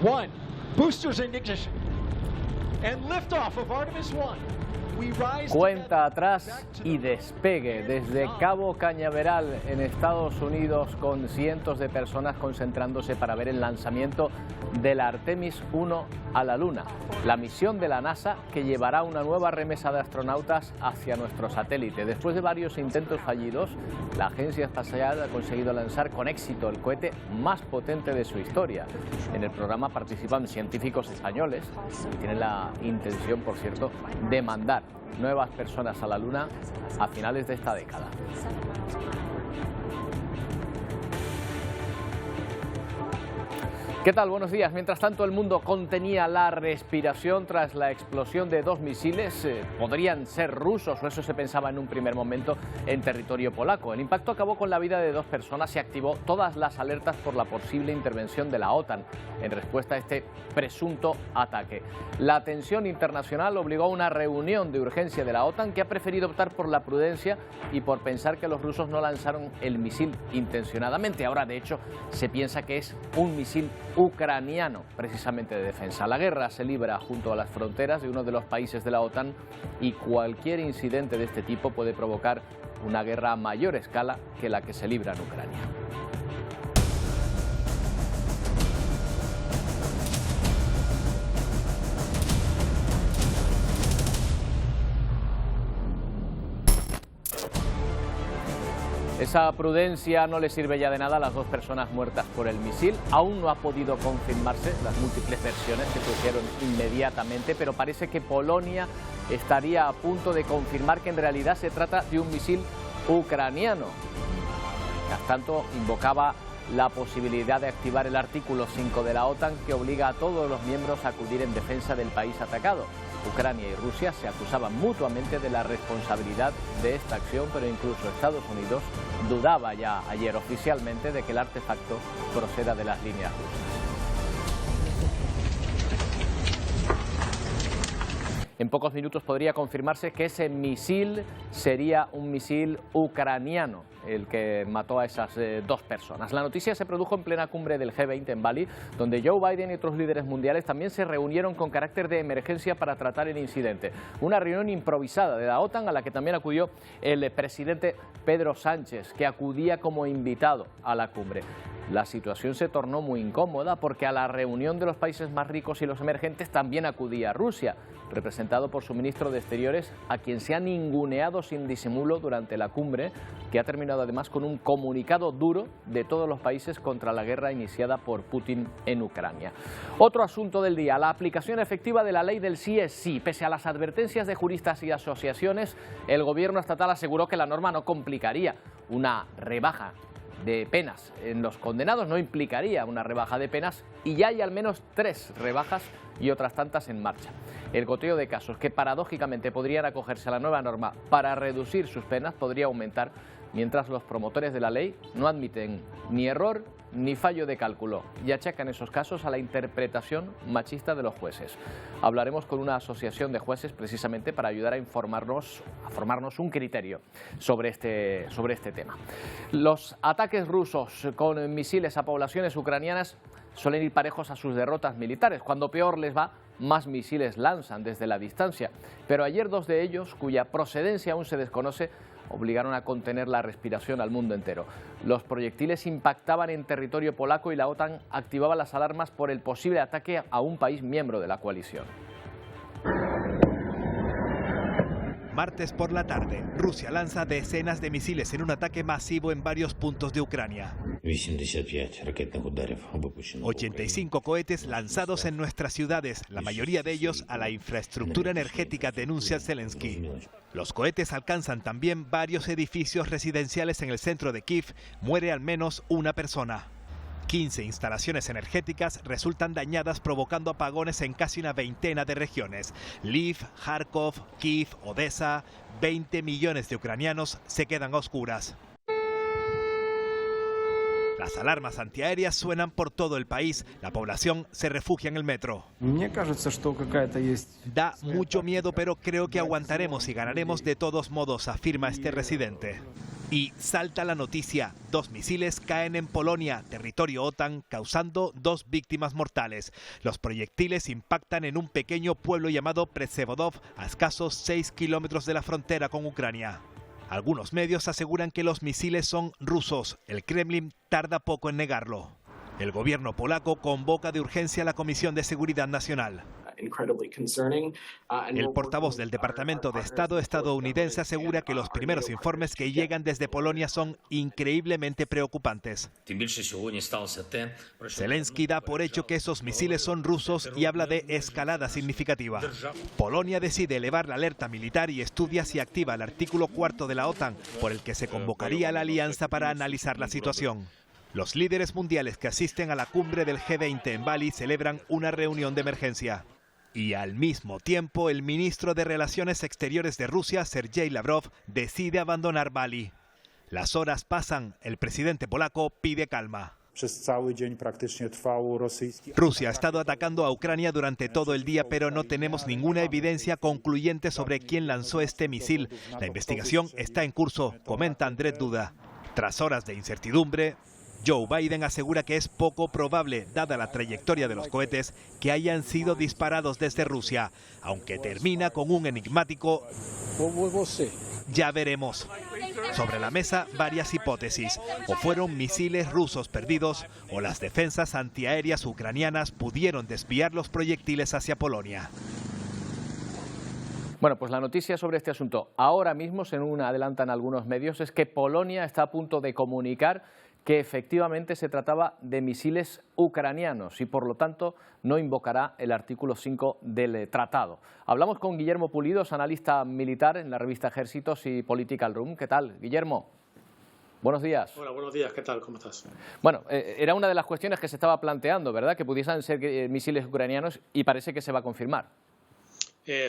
1. Boosters ignition. And liftoff of Artemis 1. Cuenta atrás y despegue desde Cabo Cañaveral en Estados Unidos, con cientos de personas concentrándose para ver el lanzamiento de la Artemis 1 a la Luna, la misión de la NASA que llevará una nueva remesa de astronautas hacia nuestro satélite. Después de varios intentos fallidos, la agencia espacial ha conseguido lanzar con éxito el cohete más potente de su historia. En el programa participan científicos españoles que tienen la intención, por cierto, de mandar nuevas personas a la Luna a finales de esta década. ¿Qué tal? Buenos días. Mientras tanto, el mundo contenía la respiración tras la explosión de 2 misiles. Podrían ser rusos, o eso se pensaba en un primer momento, en territorio polaco. El impacto acabó con la vida de 2 personas y activó todas las alertas por la posible intervención de la OTAN en respuesta a este presunto ataque. La tensión internacional obligó a una reunión de urgencia de la OTAN, que ha preferido optar por la prudencia y por pensar que los rusos no lanzaron el misil intencionadamente. Ahora, de hecho, se piensa que es un misil ucraniano, precisamente de defensa. La guerra se libra junto a las fronteras de uno de los países de la OTAN y cualquier incidente de este tipo puede provocar una guerra a mayor escala que la que se libra en Ucrania. Esa prudencia no le sirve ya de nada a las 2 personas muertas por el misil. Aún no ha podido confirmarse las múltiples versiones que surgieron inmediatamente, pero parece que Polonia estaría a punto de confirmar que en realidad se trata de un misil ucraniano. Mientras tanto, invocaba la posibilidad de activar el artículo 5 de la OTAN, que obliga a todos los miembros a acudir en defensa del país atacado. Ucrania y Rusia se acusaban mutuamente de la responsabilidad de esta acción, pero incluso Estados Unidos dudaba ya ayer oficialmente de que el artefacto proceda de las líneas rusas. En pocos minutos podría confirmarse que ese misil sería un misil ucraniano, el que mató a esas 2 personas. La noticia se produjo en plena cumbre del G20 en Bali, donde Joe Biden y otros líderes mundiales también se reunieron con carácter de emergencia para tratar el incidente. Una reunión improvisada de la OTAN a la que también acudió el presidente Pedro Sánchez, que acudía como invitado a la cumbre. La situación se tornó muy incómoda porque a la reunión de los países más ricos y los emergentes también acudía Rusia, representado por su ministro de Exteriores, a quien se ha ninguneado sin disimulo durante la cumbre, que ha terminado además con un comunicado duro de todos los países contra la guerra iniciada por Putin en Ucrania. Otro asunto del día, la aplicación efectiva de la ley del sí es sí. Pese a las advertencias de juristas y asociaciones, el gobierno estatal aseguró que la norma no complicaría una rebaja de penas en los condenados, no implicaría una rebaja de penas, y ya hay al menos 3 rebajas y otras tantas en marcha. El goteo de casos que paradójicamente podrían acogerse a la nueva norma para reducir sus penas podría aumentar, mientras los promotores de la ley no admiten ni error ni fallo de cálculo y achacan esos casos a la interpretación machista de los jueces. Hablaremos con una asociación de jueces precisamente para ayudar a formarnos un criterio sobre este tema. Los ataques rusos con misiles a poblaciones ucranianas suelen ir parejos a sus derrotas militares. Cuando peor les va, más misiles lanzan desde la distancia. Pero ayer 2 de ellos, cuya procedencia aún se desconoce, obligaron a contener la respiración al mundo entero. Los proyectiles impactaban en territorio polaco y la OTAN activaba las alarmas por el posible ataque a un país miembro de la coalición. Martes por la tarde, Rusia lanza decenas de misiles en un ataque masivo en varios puntos de Ucrania. 85 cohetes lanzados en nuestras ciudades, la mayoría de ellos a la infraestructura energética, denuncia Zelensky. Los cohetes alcanzan también varios edificios residenciales en el centro de Kiev. Muere al menos una persona. 15 instalaciones energéticas resultan dañadas, provocando apagones en casi una veintena de regiones. Lviv, Kharkov, Kiev, Odessa. 20 millones de ucranianos se quedan a oscuras. Las alarmas antiaéreas suenan por todo el país. La población se refugia en el metro. Da mucho miedo, pero creo que aguantaremos y ganaremos de todos modos, afirma este residente. Y salta la noticia, 2 misiles caen en Polonia, territorio OTAN, causando 2 víctimas mortales. Los proyectiles impactan en un pequeño pueblo llamado Przewodów, a escasos 6 kilómetros de la frontera con Ucrania. Algunos medios aseguran que los misiles son rusos. El Kremlin tarda poco en negarlo. El gobierno polaco convoca de urgencia a la Comisión de Seguridad Nacional. El portavoz del Departamento de Estado estadounidense asegura que los primeros informes que llegan desde Polonia son increíblemente preocupantes. Zelensky da por hecho que esos misiles son rusos y habla de escalada significativa. Polonia decide elevar la alerta militar y estudia si activa el artículo 4 de la OTAN, por el que se convocaría a la alianza para analizar la situación. Los líderes mundiales que asisten a la cumbre del G20 en Bali celebran una reunión de emergencia. Y al mismo tiempo, el ministro de Relaciones Exteriores de Rusia, Sergei Lavrov, decide abandonar Bali. Las horas pasan, el presidente polaco pide calma. Rusia ha estado atacando a Ucrania durante todo el día, pero no tenemos ninguna evidencia concluyente sobre quién lanzó este misil. La investigación está en curso, comenta Andrzej Duda. Tras horas de incertidumbre, Joe Biden asegura que es poco probable, dada la trayectoria de los cohetes, que hayan sido disparados desde Rusia, aunque termina con un enigmático "ya veremos". Sobre la mesa, varias hipótesis. O fueron misiles rusos perdidos, o las defensas antiaéreas ucranianas pudieron desviar los proyectiles hacia Polonia. Bueno, pues la noticia sobre este asunto ahora mismo, según adelantan algunos medios, es que Polonia está a punto de comunicar que efectivamente se trataba de misiles ucranianos y por lo tanto no invocará el artículo 5 del tratado. Hablamos con Guillermo Pulidos, analista militar en la revista Ejércitos y Political Room. ¿Qué tal, Guillermo? Buenos días. Hola, buenos días. ¿Qué tal? ¿Cómo estás? Bueno, era una de las cuestiones que se estaba planteando, ¿verdad? Que pudiesen ser misiles ucranianos y parece que se va a confirmar.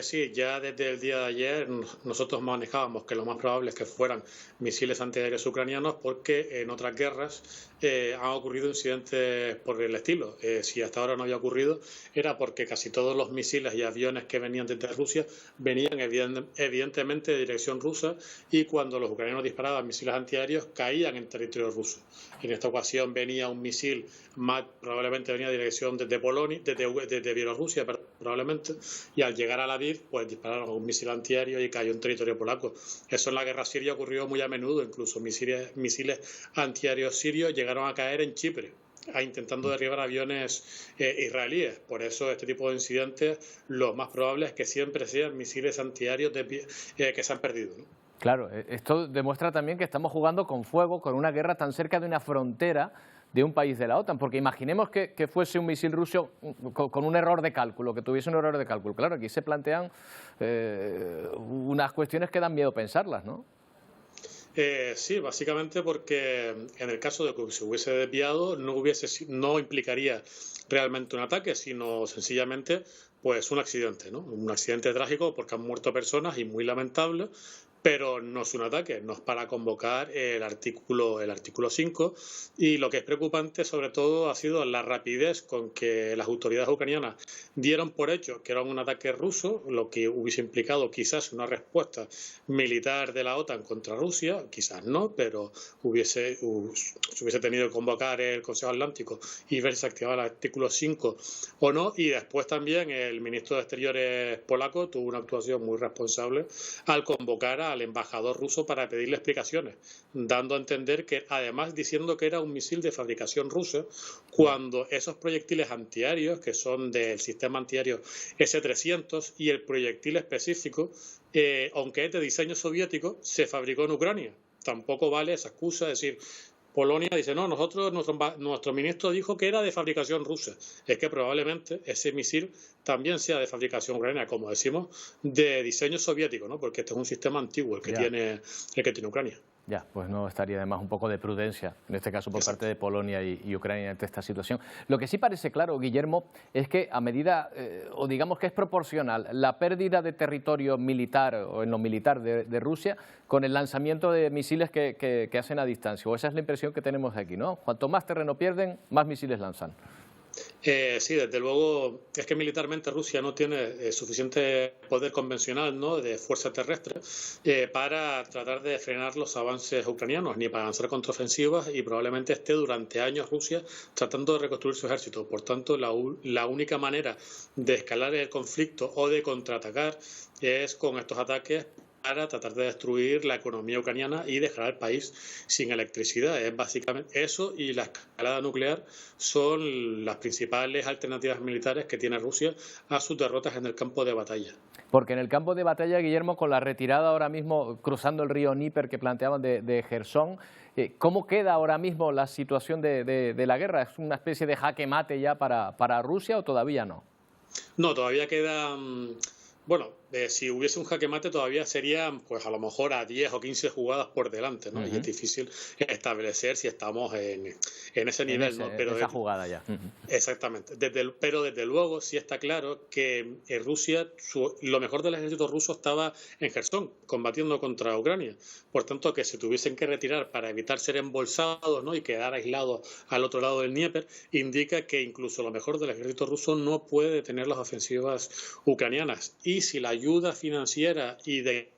Sí, ya desde el día de ayer nosotros manejábamos que lo más probable es que fueran misiles antiaéreos ucranianos porque en otras guerras han ocurrido incidentes por el estilo. Si hasta ahora no había ocurrido era porque casi todos los misiles y aviones que venían desde Rusia venían evidentemente de dirección rusa y cuando los ucranianos disparaban misiles antiaéreos caían en territorio ruso. En esta ocasión venía un misil, probablemente venía de dirección desde Polonia, desde Bielorrusia probablemente, y al llegar a Lviv, pues dispararon un misil antiaéreo y cayó en territorio polaco. Eso en la guerra siria ocurrió muy a menudo, incluso misiles antiaéreos sirios llegaron a caer en Chipre, intentando derribar aviones israelíes. Por eso este tipo de incidentes, lo más probable es que siempre sean misiles antiaéreos que se han perdido, ¿no? Claro, esto demuestra también que estamos jugando con fuego, con una guerra tan cerca de una frontera de un país de la OTAN, porque imaginemos que fuese un misil ruso con un error de cálculo, que tuviese un error de cálculo. Claro, aquí se plantean unas cuestiones que dan miedo pensarlas, ¿no? Sí, básicamente porque en el caso de que se hubiese desviado no implicaría realmente un ataque, sino sencillamente pues un accidente, ¿no? Un accidente trágico porque han muerto personas y muy lamentable, pero no es un ataque, no es para convocar el artículo 5 y lo que es preocupante sobre todo ha sido la rapidez con que las autoridades ucranianas dieron por hecho que era un ataque ruso, lo que hubiese implicado quizás una respuesta militar de la OTAN contra Rusia, quizás no, pero se hubiese tenido que convocar el Consejo Atlántico y ver si se activaba el artículo 5 o no, y después también el ministro de Exteriores polaco tuvo una actuación muy responsable al convocar al embajador ruso para pedirle explicaciones, dando a entender que, además diciendo que era un misil de fabricación rusa, cuando esos proyectiles antiaéreos, que son del sistema antiaéreo S-300, y el proyectil específico, aunque es de diseño soviético, se fabricó en Ucrania. Tampoco vale esa excusa de decir, Polonia dice, no, nuestro ministro dijo que era de fabricación rusa. Es que probablemente ese misil también sea de fabricación ucraniana, como decimos, de diseño soviético, ¿no? Porque este es un sistema antiguo el que tiene Ucrania. Ya, pues no estaría de más un poco de prudencia, en este caso por parte de Polonia y Ucrania ante esta situación. Lo que sí parece claro, Guillermo, es que a medida, o digamos que es proporcional, la pérdida de territorio militar o en lo militar de Rusia con el lanzamiento de misiles que hacen a distancia. O esa es la impresión que tenemos aquí, ¿no? Cuanto más terreno pierden, más misiles lanzan. Sí, desde luego, es que militarmente Rusia no tiene suficiente poder convencional, ¿no?, de fuerza terrestre para tratar de frenar los avances ucranianos, ni para lanzar contraofensivas, y probablemente esté durante años Rusia tratando de reconstruir su ejército. Por tanto, la única manera de escalar el conflicto o de contraatacar es con estos ataques para tratar de destruir la economía ucraniana y dejar al país sin electricidad. Es básicamente eso, y la escalada nuclear son las principales alternativas militares que tiene Rusia a sus derrotas en el campo de batalla. Porque en el campo de batalla, Guillermo, con la retirada ahora mismo cruzando el río Níper que planteaban de Jersón, ¿cómo queda ahora mismo la situación de la guerra? ¿Es una especie de jaque mate ya para Rusia o todavía no? No, todavía queda... Bueno, si hubiese un jaque mate todavía serían, pues a lo mejor a 10 o 15 jugadas por delante, ¿no? Y es difícil establecer si estamos en ese nivel, ¿no? Pero esa jugada ya. Exactamente. Pero desde luego sí está claro que en Rusia lo mejor del ejército ruso estaba en Jersón, combatiendo contra Ucrania. Por tanto, que se tuviesen que retirar para evitar ser embolsados, ¿no?, y quedar aislados al otro lado del Dnieper, indica que incluso lo mejor del ejército ruso no puede detener las ofensivas ucranianas. Y si la ayuda financiera y de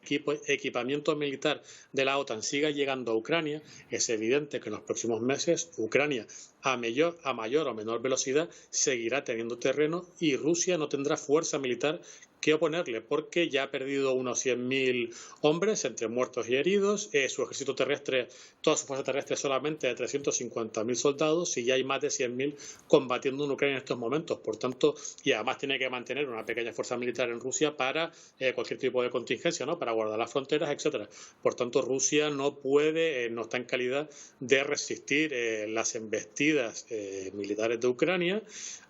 equipamiento militar de la OTAN siga llegando a Ucrania, es evidente que en los próximos meses Ucrania, a mayor o menor velocidad, seguirá teniendo terreno y Rusia no tendrá fuerza militar que oponerle, porque ya ha perdido unos 100.000 hombres entre muertos y heridos, su ejército terrestre, toda su fuerza terrestre solamente de 350.000 soldados, y ya hay más de 100.000 combatiendo en Ucrania en estos momentos. Por tanto, y además tiene que mantener una pequeña fuerza militar en Rusia para cualquier tipo de contingencia, ¿no?, para guardar las fronteras, etcétera. Por tanto, Rusia no puede, no está en calidad de resistir las embestidas militares de Ucrania,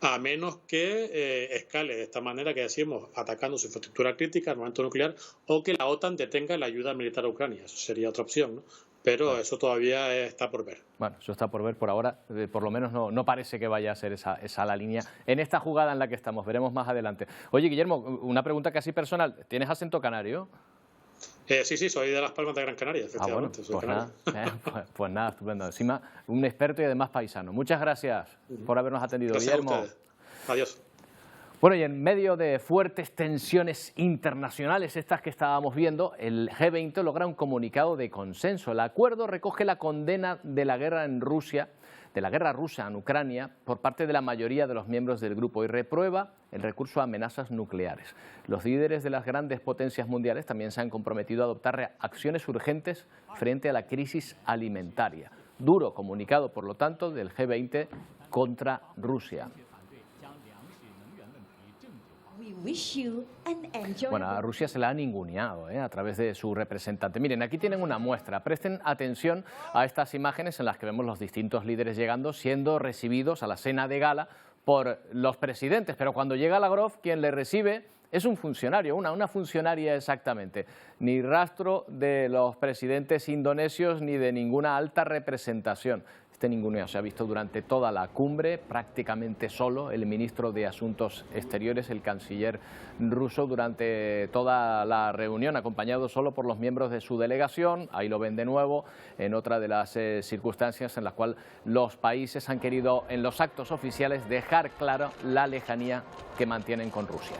a menos que escale de esta manera que decimos, atacando su infraestructura crítica, armamento nuclear, o que la OTAN detenga la ayuda militar a Ucrania. Eso sería otra opción, ¿no? Pero eso todavía está por ver. Bueno, eso está por ver por ahora. Por lo menos no parece que vaya a ser esa la línea en esta jugada en la que estamos. Veremos más adelante. Oye, Guillermo, una pregunta casi personal. ¿Tienes acento canario? Sí, soy de Las Palmas de Gran Canaria, efectivamente. Bueno, pues nada, estupendo. Encima, un experto y además paisano. Muchas gracias por habernos atendido, gracias, Guillermo. Adiós. Bueno, y en medio de fuertes tensiones internacionales, estas que estábamos viendo, el G20 logra un comunicado de consenso. El acuerdo recoge la condena de la guerra en Rusia, de la guerra rusa en Ucrania, por parte de la mayoría de los miembros del grupo, y reprueba el recurso a amenazas nucleares. Los líderes de las grandes potencias mundiales también se han comprometido a adoptar acciones urgentes frente a la crisis alimentaria. Duro comunicado, por lo tanto, del G20 contra Rusia. Bueno, a Rusia se la ha ninguneado a través de su representante. Miren, aquí tienen una muestra. Presten atención a estas imágenes en las que vemos los distintos líderes llegando, siendo recibidos a la cena de gala por los presidentes. Pero cuando llega Lavrov, quien le recibe es un funcionario, una funcionaria exactamente. Ni rastro de los presidentes indonesios ni de ninguna alta representación. Este ninguneo se ha visto durante toda la cumbre, prácticamente solo el ministro de Asuntos Exteriores, el canciller ruso, durante toda la reunión, acompañado solo por los miembros de su delegación. Ahí lo ven de nuevo, en otra de las circunstancias en las cuales los países han querido, en los actos oficiales, dejar claro la lejanía que mantienen con Rusia.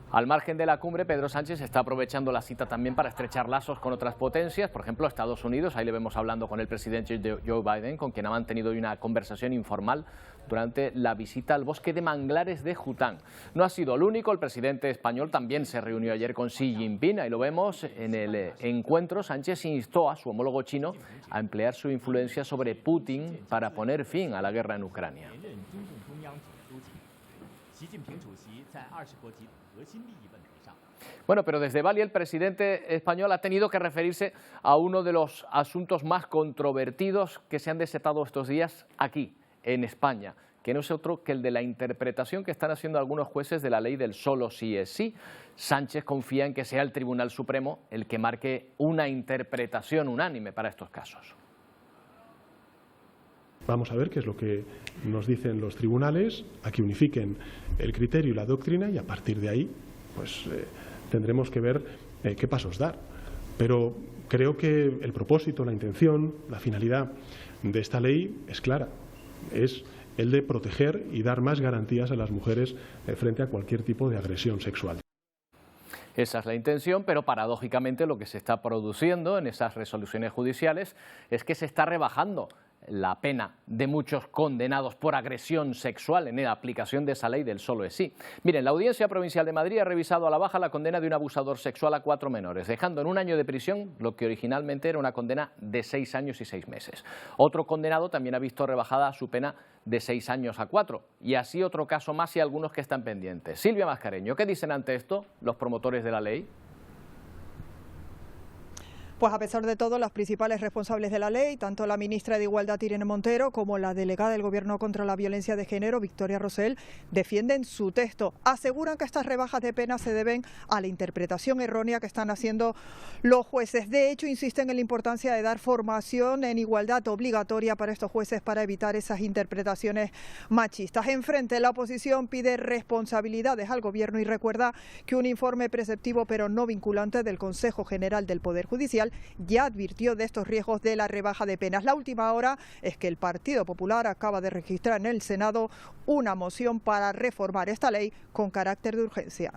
Al margen de la cumbre, Pedro Sánchez está aprovechando la cita también para estrechar lazos con otras potencias, por ejemplo, Estados Unidos. Ahí le vemos hablando con el presidente Joe Biden, con quien ha mantenido hoy una conversación informal durante la visita al bosque de manglares de Jután. No ha sido el único, el presidente español también se reunió ayer con Xi Jinping. Ahí lo vemos en el encuentro. Sánchez instó a su homólogo chino a emplear su influencia sobre Putin para poner fin a la guerra en Ucrania. Bueno, pero desde Bali el presidente español ha tenido que referirse a uno de los asuntos más controvertidos que se han desatado estos días aquí, en España, que no es otro que el de la interpretación que están haciendo algunos jueces de la ley del solo sí es sí. Sánchez confía en que sea el Tribunal Supremo el que marque una interpretación unánime para estos casos. Vamos a ver qué es lo que nos dicen los tribunales, a que unifiquen el criterio y la doctrina, y a partir de ahí pues tendremos que ver qué pasos dar. Pero creo que el propósito, la intención, la finalidad de esta ley es clara. es el de proteger y dar más garantías a las mujeres frente a cualquier tipo de agresión sexual. Esa es la intención, pero paradójicamente lo que se está produciendo en esas resoluciones judiciales es que se está rebajando la pena de muchos condenados por agresión sexual en la aplicación de esa ley del solo es sí. Miren, la Audiencia Provincial de Madrid ha revisado a la baja la condena de un abusador sexual a 4 menores, dejando en 1 año de prisión lo que originalmente era una condena de 6 años y 6 meses. Otro condenado también ha visto rebajada su pena de 6 años a 4, y así otro caso más y algunos que están pendientes. Silvia Mascareño, ¿qué dicen ante esto los promotores de la ley? Pues a pesar de todo, los principales responsables de la ley, tanto la ministra de Igualdad Irene Montero como la delegada del Gobierno contra la Violencia de Género, Victoria Rosell, defienden su texto. Aseguran que estas rebajas de pena se deben a la interpretación errónea que están haciendo los jueces. De hecho, insisten en la importancia de dar formación en igualdad obligatoria para estos jueces para evitar esas interpretaciones machistas. Enfrente, la oposición pide responsabilidades al Gobierno y recuerda que un informe preceptivo pero no vinculante del Consejo General del Poder Judicial ya advirtió de estos riesgos de la rebaja de penas. La última hora es que el Partido Popular acaba de registrar en el Senado una moción para reformar esta ley con carácter de urgencia.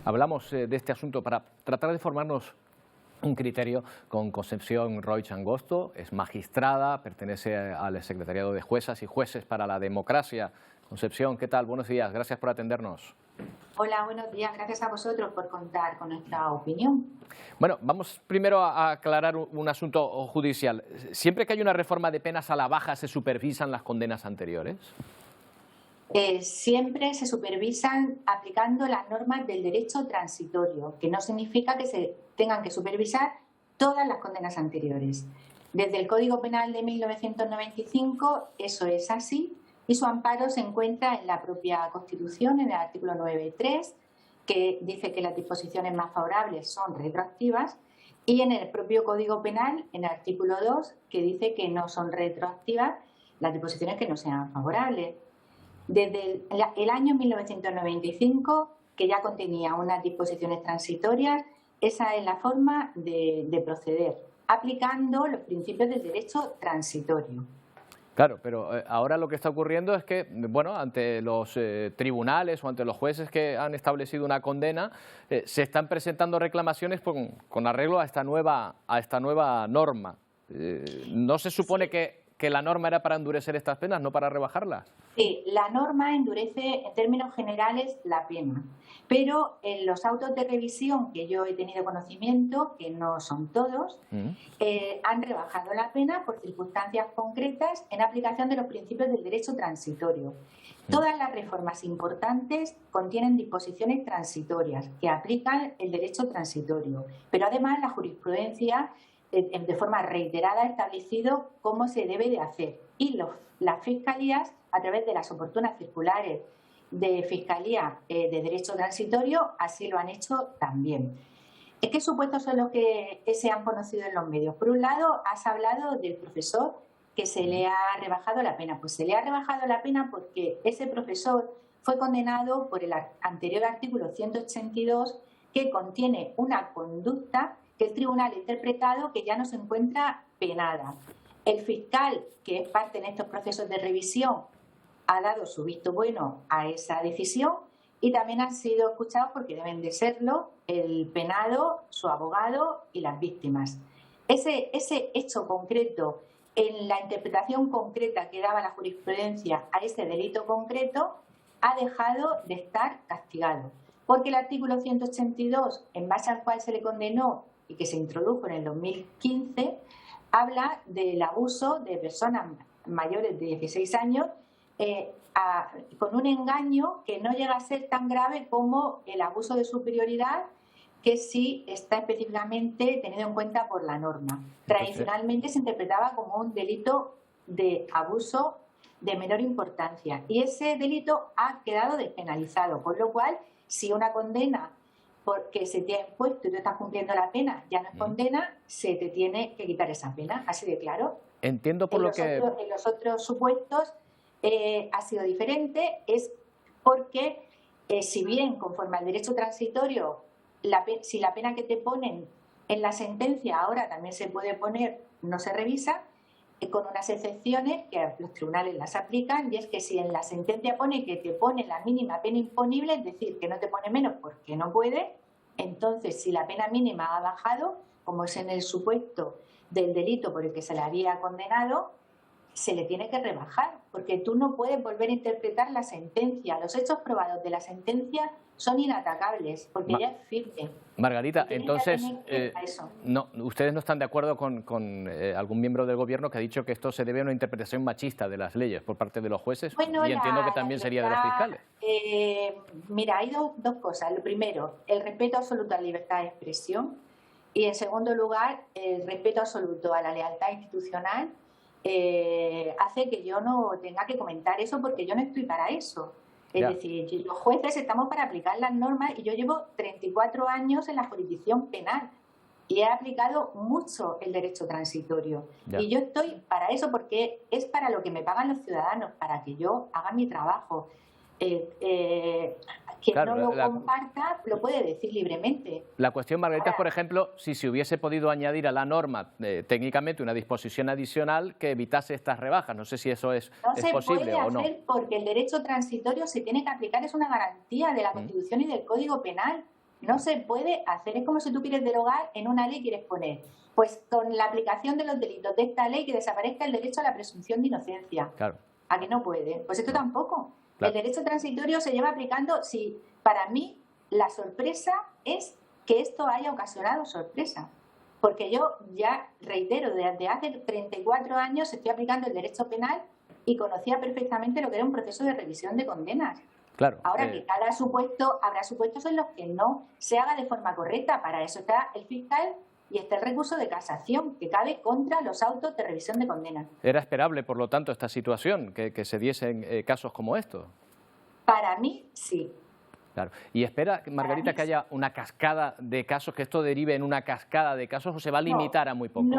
Hablamos de este asunto para tratar de formarnos un criterio con Concepción Roig Angosto. Es magistrada, pertenece al Secretariado de Juezas y Jueces para la Democracia. Concepción, ¿qué tal? Buenos días, gracias por atendernos. Hola, buenos días. Gracias a vosotros por contar con nuestra opinión. Bueno, vamos primero a aclarar un asunto judicial. ¿Siempre que hay una reforma de penas a la baja se supervisan las condenas anteriores? Siempre se supervisan aplicando las normas del derecho transitorio, que no significa que se tengan que supervisar todas las condenas anteriores. Desde el Código Penal de 1995 eso es así. Y su amparo se encuentra en la propia Constitución, en el artículo 9.3, que dice que las disposiciones más favorables son retroactivas, y en el propio Código Penal, en el artículo 2, que dice que no son retroactivas las disposiciones que no sean favorables. Desde el año 1995, que ya contenía unas disposiciones transitorias, esa es la forma de proceder, aplicando los principios del derecho transitorio. Claro, pero ahora lo que está ocurriendo es que, bueno, ante los tribunales o ante los jueces que han establecido una condena, se están presentando reclamaciones con arreglo a esta nueva norma. ¿No se supone que la norma era para endurecer estas penas, no para rebajarlas? Sí, la norma endurece en términos generales la pena, pero en los autos de revisión que yo he tenido conocimiento, que no son todos, han rebajado la pena por circunstancias concretas en aplicación de los principios del derecho transitorio. Todas las reformas importantes contienen disposiciones transitorias que aplican el derecho transitorio, pero además la jurisprudencia de forma reiterada ha establecido cómo se debe de hacer, y las fiscalías, a través de las oportunas circulares de Fiscalía de Derecho Transitorio, así lo han hecho también. ¿Qué supuestos son los que se han conocido en los medios? Por un lado, has hablado del profesor que se le ha rebajado la pena. Pues se le ha rebajado la pena porque ese profesor fue condenado por el anterior artículo 182, que contiene una conducta que el tribunal ha interpretado que ya no se encuentra penada. El fiscal, que es parte en estos procesos de revisión, ha dado su visto bueno a esa decisión, y también han sido escuchados, porque deben de serlo, el penado, su abogado y las víctimas. Ese hecho concreto, en la interpretación concreta que daba la jurisprudencia a ese delito concreto, ha dejado de estar castigado. Porque el artículo 182, en base al cual se le condenó y que se introdujo en el 2015, habla del abuso de personas mayores de 16 años con un engaño que no llega a ser tan grave como el abuso de superioridad, que sí está específicamente tenido en cuenta por la norma. Tradicionalmente se interpretaba como un delito de abuso de menor importancia, y ese delito ha quedado despenalizado, con lo cual, si una condena porque se te ha impuesto y tú estás cumpliendo la pena ya no es condena, se te tiene que quitar esa pena, así de claro. Entiendo por lo que... En los otros supuestos ha sido diferente, es porque si bien conforme al derecho transitorio, si la pena que te ponen en la sentencia ahora también se puede poner, no se revisa, con unas excepciones que los tribunales las aplican, y es que si en la sentencia pone que te pone la mínima pena imponible, es decir, que no te pone menos porque no puede, entonces si la pena mínima ha bajado, como es en el supuesto del delito por el que se le había condenado, se le tiene que rebajar, porque tú no puedes volver a interpretar la sentencia. Los hechos probados de la sentencia son inatacables, porque ya es firme. Margarita, entonces, no, ¿ustedes no están de acuerdo con algún miembro del Gobierno que ha dicho que esto se debe a una interpretación machista de las leyes por parte de los jueces? Bueno, y entiendo que también sería de los fiscales. Mira, hay dos cosas. Lo primero, el respeto absoluto a la libertad de expresión, y en segundo lugar, el respeto absoluto a la lealtad institucional hace que yo no tenga que comentar eso, porque yo no estoy para eso. Es decir, los jueces estamos para aplicar las normas, y yo llevo 34 años en la jurisdicción penal y he aplicado mucho el derecho transitorio. Y yo estoy para eso, porque es para lo que me pagan los ciudadanos, para que yo haga mi trabajo. Quien no lo comparta lo puede decir libremente. La cuestión, Margarita, es, por ejemplo, si se hubiese podido añadir a la norma técnicamente una disposición adicional que evitase estas rebajas. No sé si eso es posible o no. No se puede hacer, porque el derecho transitorio se tiene que aplicar, es una garantía de la Constitución y del Código Penal. No se puede hacer, es como si tú quieres derogar en una ley, quieres poner, pues con la aplicación de los delitos de esta ley, que desaparezca el derecho a la presunción de inocencia. Claro. ¿A que no puede? Pues esto tampoco. Claro. El derecho transitorio se lleva aplicando si para mí la sorpresa es que esto haya ocasionado sorpresa. Porque yo ya reitero, desde hace 34 años estoy aplicando el derecho penal y conocía perfectamente lo que era un proceso de revisión de condenas. Claro. Ahora que habrá supuestos en los que no se haga de forma correcta. Para eso está el fiscal y está el recurso de casación, que cabe contra los autos de revisión de condenas. ¿Era esperable, por lo tanto, esta situación, que se diesen casos como estos? Para mí, sí. Claro. ¿Y espera, Margarita, que haya una cascada de casos, que esto derive en una cascada de casos, o se va a limitar a muy pocos?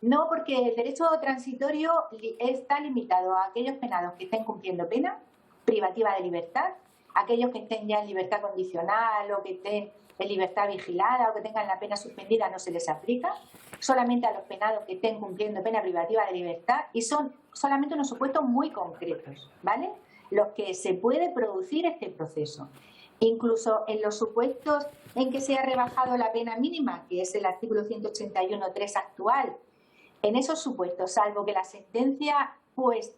No, porque el derecho transitorio está limitado a aquellos penados que estén cumpliendo pena privativa de libertad, aquellos que estén ya en libertad condicional o que estén en libertad vigilada o que tengan la pena suspendida, no se les aplica. Solamente a los penados que estén cumpliendo pena privativa de libertad, y son solamente unos supuestos muy concretos, ¿vale?, los que se puede producir este proceso. Incluso en los supuestos en que se ha rebajado la pena mínima, que es el artículo 181.3 actual, en esos supuestos, salvo que la sentencia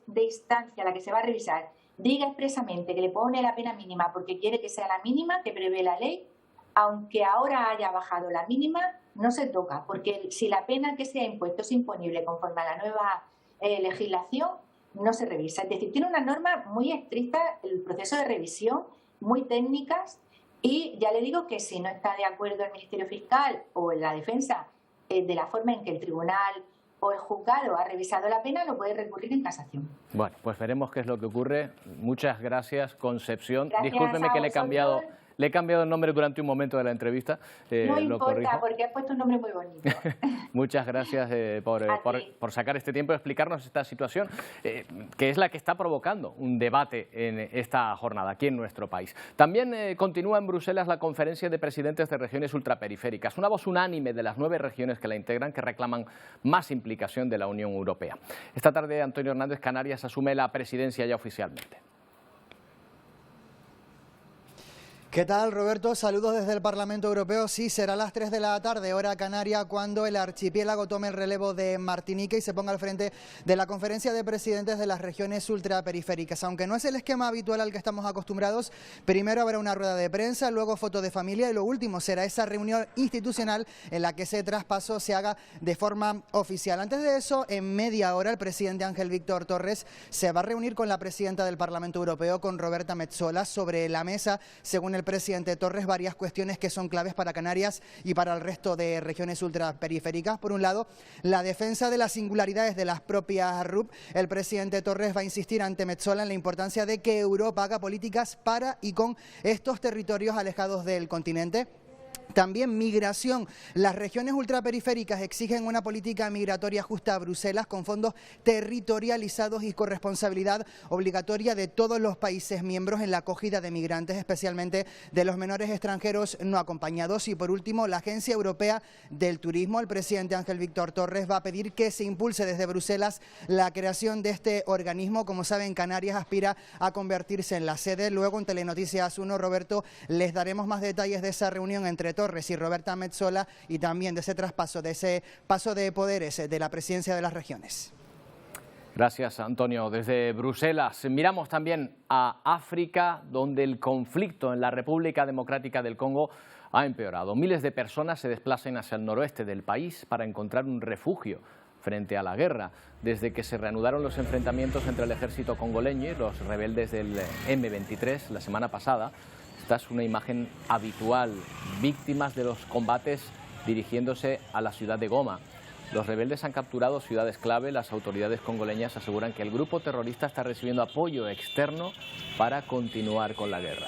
de instancia, la que se va a revisar, diga expresamente que le pone la pena mínima porque quiere que sea la mínima que prevé la ley, aunque ahora haya bajado la mínima, no se toca, porque si la pena que se ha impuesto es imponible conforme a la nueva legislación, no se revisa. Es decir, tiene una norma muy estricta el proceso de revisión, muy técnicas, y ya le digo que si no está de acuerdo el Ministerio Fiscal o la defensa de la forma en que el tribunal o el juzgado ha revisado la pena, lo puede recurrir en casación. Bueno, pues veremos qué es lo que ocurre. Muchas gracias, Concepción. Gracias. Discúlpeme que le he cambiado el nombre durante un momento de la entrevista. No importa, porque has puesto un nombre muy bonito. Muchas gracias por sacar este tiempo y explicarnos esta situación, que es la que está provocando un debate en esta jornada aquí en nuestro país. También continúa en Bruselas la conferencia de presidentes de regiones ultraperiféricas, una voz unánime de las 9 regiones que la integran que reclaman más implicación de la Unión Europea. Esta tarde Antonio Hernández Canarias asume la presidencia ya oficialmente. ¿Qué tal, Roberto? Saludos desde el Parlamento Europeo. Sí, será a las 3 de la tarde, hora canaria, cuando el archipiélago tome el relevo de Martinica y se ponga al frente de la conferencia de presidentes de las regiones ultraperiféricas. Aunque no es el esquema habitual al que estamos acostumbrados, primero habrá una rueda de prensa, luego foto de familia y lo último será esa reunión institucional en la que ese traspaso se haga de forma oficial. Antes de eso, en media hora, el presidente Ángel Víctor Torres se va a reunir con la presidenta del Parlamento Europeo, con Roberta Metsola. Sobre la mesa, según el presidente Torres, varias cuestiones que son claves para Canarias y para el resto de regiones ultraperiféricas. Por un lado, la defensa de las singularidades de las propias RUP. El presidente Torres va a insistir ante Metsola en la importancia de que Europa haga políticas para y con estos territorios alejados del continente. También migración. Las regiones ultraperiféricas exigen una política migratoria justa a Bruselas con fondos territorializados y corresponsabilidad obligatoria de todos los países miembros en la acogida de migrantes, especialmente de los menores extranjeros no acompañados. Y por último, la Agencia Europea del Turismo. El presidente Ángel Víctor Torres va a pedir que se impulse desde Bruselas la creación de este organismo. Como saben, Canarias aspira a convertirse en la sede. Luego en Telenoticias 1, Roberto, les daremos más detalles de esa reunión entre Torres y Roberta Metsola y también de ese traspaso, de ese paso de poderes de la presidencia de las regiones. Gracias, Antonio. Desde Bruselas miramos también a África, donde el conflicto en la República Democrática del Congo ha empeorado. Miles de personas se desplazan hacia el noroeste del país para encontrar un refugio frente a la guerra. Desde que se reanudaron los enfrentamientos entre el ejército congoleño y los rebeldes del M23 la semana pasada, esta es una imagen habitual, víctimas de los combates dirigiéndose a la ciudad de Goma. Los rebeldes han capturado ciudades clave. Las autoridades congoleñas aseguran que el grupo terrorista está recibiendo apoyo externo para continuar con la guerra.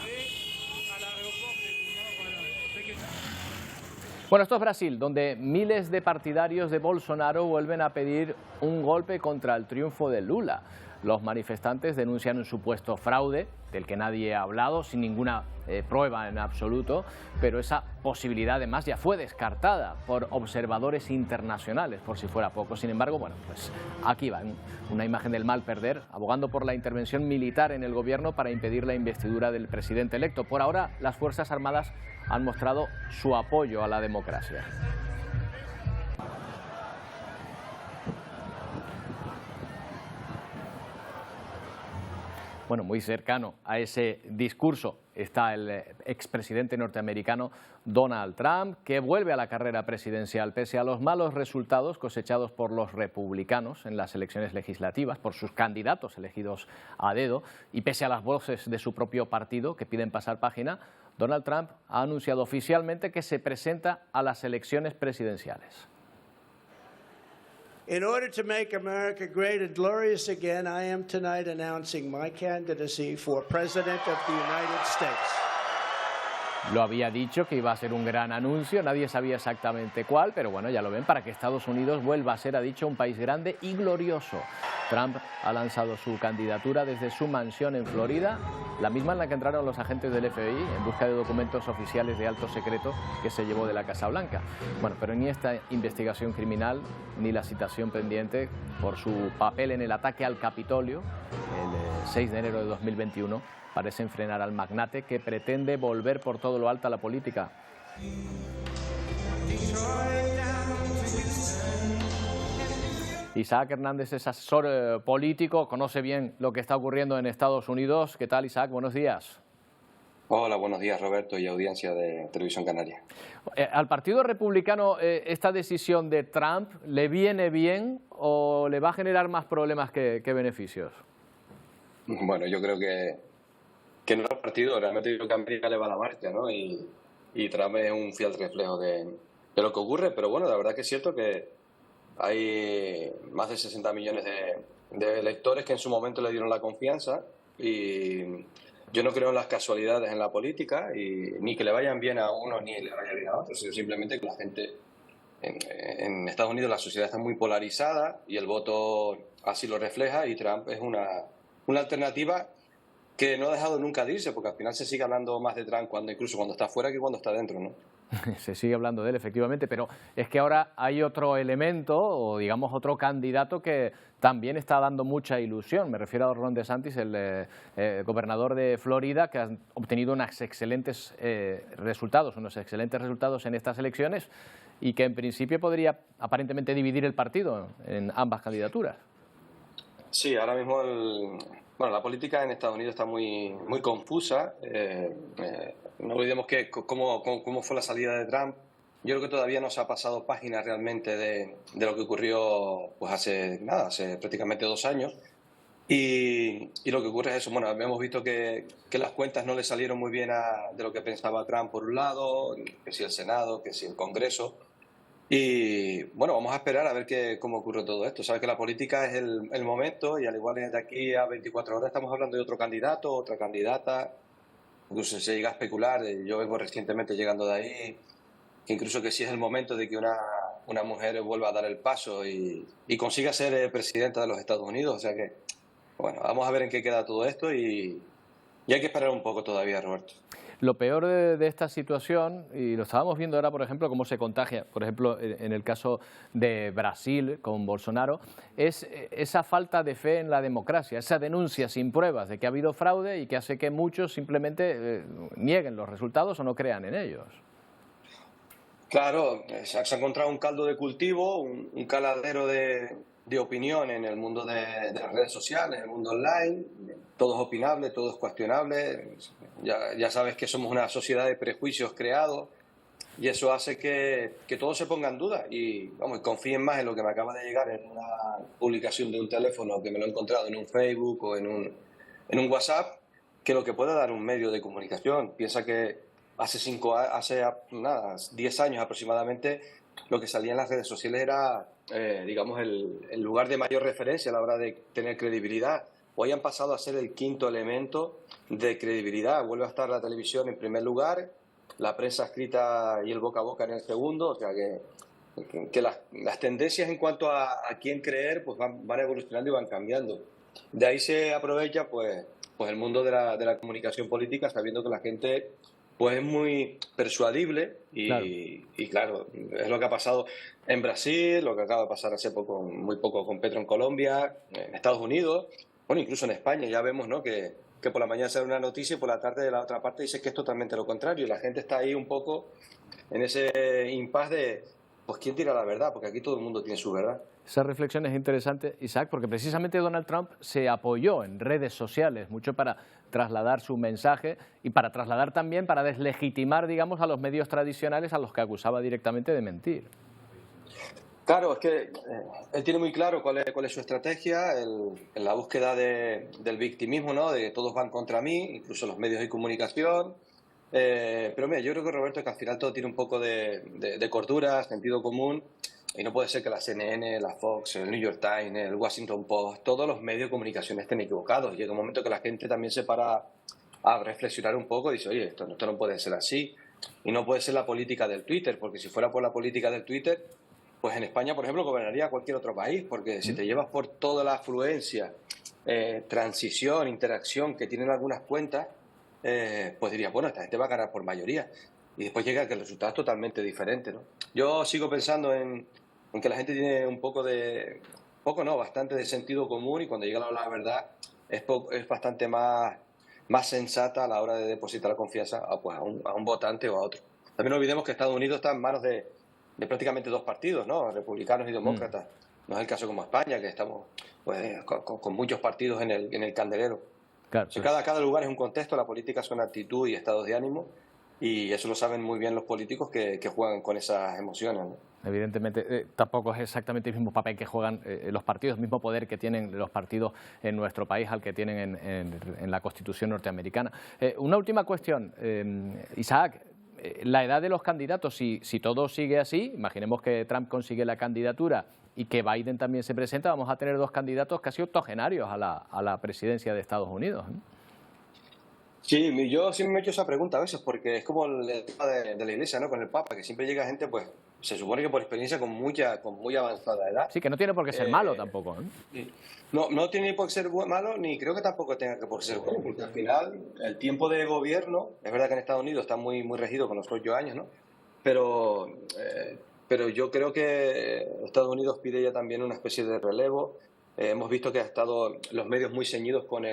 Bueno, esto es Brasil, donde miles de partidarios de Bolsonaro vuelven a pedir un golpe contra el triunfo de Lula. Los manifestantes denuncian un supuesto fraude, del que nadie ha hablado, sin ninguna prueba en absoluto, pero esa posibilidad además ya fue descartada por observadores internacionales, por si fuera poco. Sin embargo, bueno, pues aquí va, una imagen del mal perder, abogando por la intervención militar en el gobierno para impedir la investidura del presidente electo. Por ahora, las Fuerzas Armadas han mostrado su apoyo a la democracia. Bueno, muy cercano a ese discurso está el expresidente norteamericano Donald Trump, que vuelve a la carrera presidencial pese a los malos resultados cosechados por los republicanos en las elecciones legislativas, por sus candidatos elegidos a dedo, y pese a las voces de su propio partido que piden pasar página. Donald Trump ha anunciado oficialmente que se presenta a las elecciones presidenciales. In order to make America great and glorious again, I am tonight announcing my candidacy for President of the United States. Lo había dicho que iba a ser un gran anuncio, nadie sabía exactamente cuál, pero bueno, ya lo ven, para que Estados Unidos vuelva a ser, ha dicho, un país grande y glorioso. Trump ha lanzado su candidatura desde su mansión en Florida, la misma en la que entraron los agentes del FBI en busca de documentos oficiales de alto secreto que se llevó de la Casa Blanca. Bueno, pero ni esta investigación criminal ni la citación pendiente por su papel en el ataque al Capitolio el 6 de enero de 2021 parecen frenar al magnate que pretende volver por todo lo alto a la política. Isaac Hernández es asesor político, conoce bien lo que está ocurriendo en Estados Unidos. ¿Qué tal, Isaac? Buenos días. Hola, buenos días, Roberto, y audiencia de Televisión Canaria. ¿Al Partido Republicano esta decisión de Trump le viene bien o le va a generar más problemas que beneficios? Bueno, yo creo que no es el partido, realmente yo creo que América le va a la marcha, ¿no? Y Trump es un fiel reflejo de lo que ocurre, pero bueno, la verdad que es cierto que hay más de 60 millones de electores que en su momento le dieron la confianza, y yo no creo en las casualidades en la política, y ni que le vayan bien a uno ni le vaya bien a otro, sino simplemente que la gente en Estados Unidos, la sociedad está muy polarizada y el voto así lo refleja, y Trump es una alternativa que no ha dejado nunca de irse, porque al final se sigue hablando más de Trump incluso cuando está fuera que cuando está dentro, ¿no? Se sigue hablando de él, efectivamente, pero es que ahora hay otro elemento, o digamos otro candidato que también está dando mucha ilusión. Me refiero a Ron DeSantis, el gobernador de Florida, que ha obtenido unos excelentes resultados en estas elecciones y que en principio podría aparentemente dividir el partido en ambas candidaturas. Sí, ahora mismo la política en Estados Unidos está muy confusa. No olvidemos cómo fue la salida de Trump. Yo creo que todavía no se ha pasado página realmente de lo que ocurrió pues hace prácticamente 2 años. Y lo que ocurre es eso. Bueno, hemos visto que las cuentas no le salieron muy bien de lo que pensaba Trump por un lado, que si el Senado, que si el Congreso. Y bueno, vamos a esperar a ver cómo ocurre todo esto. Sabes que la política es el momento, y al igual de aquí a 24 horas estamos hablando de otro candidato, otra candidata. Incluso se llega a especular, yo vengo recientemente llegando de ahí, incluso que sí es el momento de que una mujer vuelva a dar el paso y consiga ser presidenta de los Estados Unidos. O sea que, bueno, vamos a ver en qué queda todo esto y hay que esperar un poco todavía, Roberto. Lo peor de esta situación, y lo estábamos viendo ahora, por ejemplo, cómo se contagia, por ejemplo, en el caso de Brasil con Bolsonaro, es esa falta de fe en la democracia, esa denuncia sin pruebas de que ha habido fraude y que hace que muchos simplemente nieguen los resultados o no crean en ellos. Claro, se ha encontrado un caldo de cultivo, un caladero de opinión en el mundo de las redes sociales, en el mundo online. Todo es opinable, todo es cuestionable. Ya sabes que somos una sociedad de prejuicios creados y eso hace que todo se ponga en duda y vamos, confíen más en lo que me acaba de llegar en una publicación de un teléfono que me lo he encontrado en un Facebook o en un WhatsApp que lo que pueda dar un medio de comunicación. Piensa que hace 10 años aproximadamente lo que salía en las redes sociales era, digamos, el lugar de mayor referencia a la hora de tener credibilidad. Hoy han pasado a ser el quinto elemento de credibilidad. Vuelve a estar la televisión en primer lugar, la prensa escrita y el boca a boca en el segundo. O sea que las tendencias en cuanto a quién creer pues van evolucionando y van cambiando. De ahí se aprovecha pues el mundo de la comunicación política, sabiendo que la gente pues es muy persuadible y claro, es lo que ha pasado en Brasil, lo que acaba de pasar hace muy poco con Petro en Colombia, en Estados Unidos, bueno, incluso en España ya vemos, ¿no?, que por la mañana sale una noticia y por la tarde de la otra parte dice que es totalmente lo contrario y la gente está ahí un poco en ese impasse de pues quién tira la verdad, porque aquí todo el mundo tiene su verdad. Esa reflexión es interesante, Isaac, porque precisamente Donald Trump se apoyó en redes sociales mucho para trasladar su mensaje y para trasladar también, para deslegitimar, digamos, a los medios tradicionales a los que acusaba directamente de mentir. Claro, es que él tiene muy claro cuál es su estrategia, en la búsqueda del victimismo, ¿no?, de que todos van contra mí, incluso los medios de comunicación. Pero mira, yo creo que, Roberto, que al final todo tiene un poco de cordura, sentido común. Y no puede ser que la CNN, la Fox, el New York Times, el Washington Post, todos los medios de comunicación estén equivocados. Llega un momento que la gente también se para a reflexionar un poco y dice, oye, esto no puede ser así. Y no puede ser la política del Twitter, porque si fuera por la política del Twitter, pues en España, por ejemplo, gobernaría cualquier otro país, porque si te llevas por toda la afluencia, transición, interacción que tienen algunas cuentas, pues dirías, bueno, esta gente va a ganar por mayoría. Y después llega que el resultado es totalmente diferente, ¿no? Yo sigo pensando en que la gente tiene bastante de sentido común y cuando llega la verdad es bastante más sensata a la hora de depositar la confianza a un votante o a otro. También no olvidemos que Estados Unidos está en manos de prácticamente dos partidos, ¿no?, republicanos y demócratas. No es el caso como España, que estamos pues, con muchos partidos en el candelero. Claro, pues cada lugar es un contexto, la política son actitud y estados de ánimo. Y eso lo saben muy bien los políticos que juegan con esas emociones, ¿no? Evidentemente, tampoco es exactamente el mismo papel que juegan los partidos, el mismo poder que tienen los partidos en nuestro país al que tienen en la Constitución norteamericana. Una última cuestión, Isaac, la edad de los candidatos, si todo sigue así, imaginemos que Trump consigue la candidatura y que Biden también se presenta, vamos a tener dos candidatos casi octogenarios a la presidencia de Estados Unidos, ¿eh? Sí, yo siempre me he hecho esa pregunta a veces, porque es como el tema de la Iglesia, ¿no?, con el Papa, que siempre llega gente, pues, se supone que por experiencia con muy avanzada edad. Sí, que no tiene por qué ser malo tampoco, ¿eh? No tiene por qué ser malo, ni creo que tampoco tenga que por qué ser bueno, porque al final el tiempo de gobierno, es verdad que en Estados Unidos está muy regido con los 8 años, ¿no? Pero yo creo que Estados Unidos pide ya también una especie de relevo. Hemos visto que ha estado los medios muy ceñidos con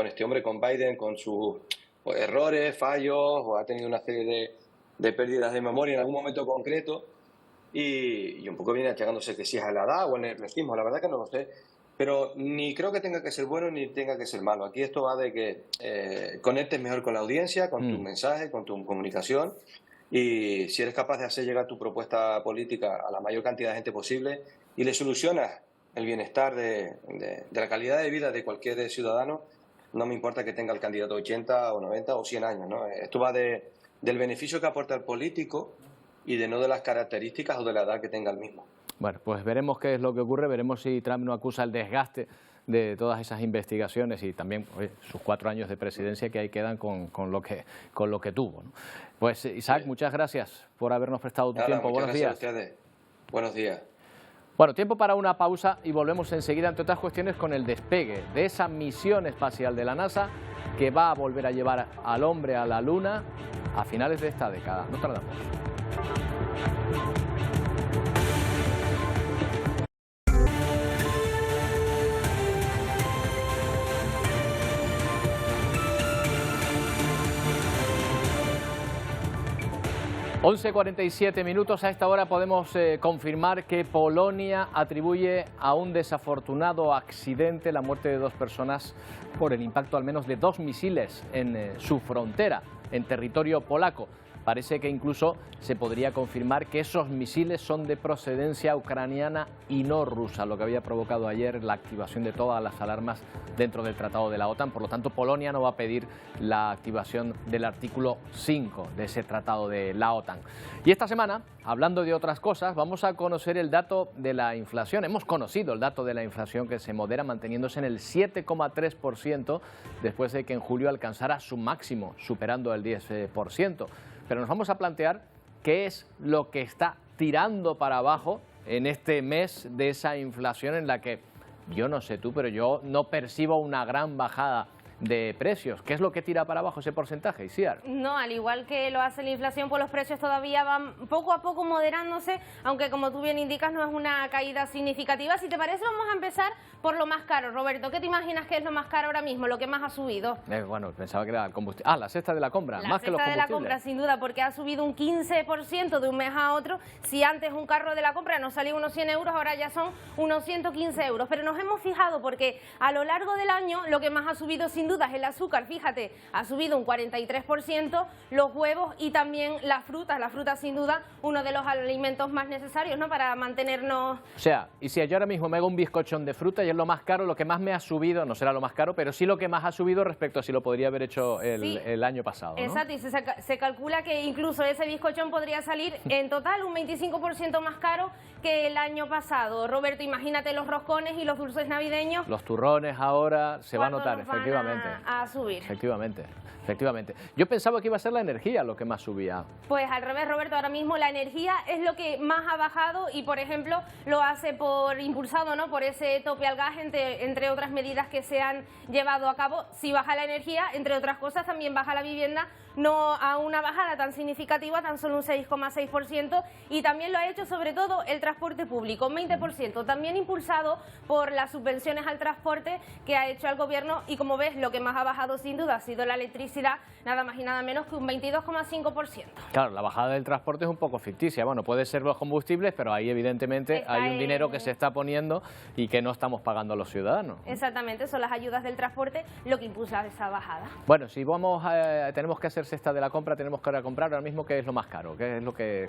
este hombre, con Biden, con sus errores, fallos, o ha tenido una serie de pérdidas de memoria en algún momento concreto, y un poco viene achagándose que si es a la edad o en el racismo, la verdad que no lo sé, pero ni creo que tenga que ser bueno ni tenga que ser malo. Aquí esto va de que conectes mejor con la audiencia, con tu mensaje, con tu comunicación, y si eres capaz de hacer llegar tu propuesta política a la mayor cantidad de gente posible y le solucionas el bienestar de la calidad de vida de cualquier ciudadano, no me importa que tenga el candidato 80 o 90 o 100 años, ¿no? Esto va del beneficio que aporta el político y no de las características o de la edad que tenga el mismo. Bueno, pues veremos qué es lo que ocurre, veremos si Trump no acusa el desgaste de todas esas investigaciones y también sus 4 años de presidencia que ahí quedan con lo que tuvo, ¿no? Pues Isaac, muchas gracias por habernos prestado tu tiempo. Buenos días. Buenos días. Bueno, tiempo para una pausa y volvemos enseguida, entre otras cuestiones, con el despegue de esa misión espacial de la NASA que va a volver a llevar al hombre a la Luna a finales de esta década. No tardamos. 11:47 minutos. A esta hora podemos confirmar que Polonia atribuye a un desafortunado accidente la muerte de 2 personas por el impacto al menos de 2 misiles en su frontera, en territorio polaco. Parece que incluso se podría confirmar que esos misiles son de procedencia ucraniana y no rusa, lo que había provocado ayer la activación de todas las alarmas dentro del Tratado de la OTAN. Por lo tanto, Polonia no va a pedir la activación del artículo 5 de ese Tratado de la OTAN. Y esta semana, hablando de otras cosas, vamos a conocer el dato de la inflación. Hemos conocido el dato de la inflación que se modera manteniéndose en el 7,3% después de que en julio alcanzara su máximo, superando el 10%. Pero nos vamos a plantear qué es lo que está tirando para abajo en este mes de esa inflación en la que, yo no sé tú, pero yo no percibo una gran bajada de precios. ¿Qué es lo que tira para abajo ese porcentaje, Isiar? No, al igual que lo hace la inflación, pues los precios todavía van poco a poco moderándose, aunque como tú bien indicas no es una caída significativa. Si te parece, vamos a empezar por lo más caro. Roberto, ¿qué te imaginas que es lo más caro ahora mismo, lo que más ha subido? Bueno, pensaba que era el combustible. La cesta de la compra, más que los combustibles. La cesta de la compra, sin duda, porque ha subido un 15% de un mes a otro. Si antes un carro de la compra nos salía unos 100 euros, ahora ya son unos 115 euros. Pero nos hemos fijado porque a lo largo del año lo que más ha subido sin duda es el azúcar. Fíjate, ha subido un 43%, los huevos y también las frutas. La fruta, sin duda, uno de los alimentos más necesarios, ¿no?, para mantenernos... O sea, y si yo ahora mismo me hago un bizcochón de fruta y es lo más caro, lo que más me ha subido, no será lo más caro, pero sí lo que más ha subido respecto a si lo podría haber hecho el año pasado, ¿no? Exacto, y se calcula que incluso ese bizcochón podría salir en total un 25% más caro que el año pasado. Roberto, imagínate los roscones y los dulces navideños. Los turrones ahora se va a notar, efectivamente. A subir. Efectivamente. Yo pensaba que iba a ser la energía lo que más subía. Pues al revés, Roberto, ahora mismo la energía es lo que más ha bajado y, por ejemplo, lo hace impulsado, ¿no?, por ese tope al gas, entre otras medidas que se han llevado a cabo. Si baja la energía, entre otras cosas, también baja la vivienda, no a una bajada tan significativa, tan solo un 6,6%, y también lo ha hecho sobre todo el transporte público, un 20%, también impulsado por las subvenciones al transporte que ha hecho el gobierno, y como ves, lo que más ha bajado sin duda ha sido la electricidad, nada más y nada menos que un 22,5%. Claro, la bajada del transporte es un poco ficticia. Bueno, puede ser los combustibles, pero ahí evidentemente hay un dinero que se está poniendo y que no estamos pagando a los ciudadanos. Exactamente, son las ayudas del transporte lo que impulsa esa bajada. Bueno, si tenemos que hacer cesta de la compra, tenemos que ir a comprar ahora mismo, ¿qué es lo más caro?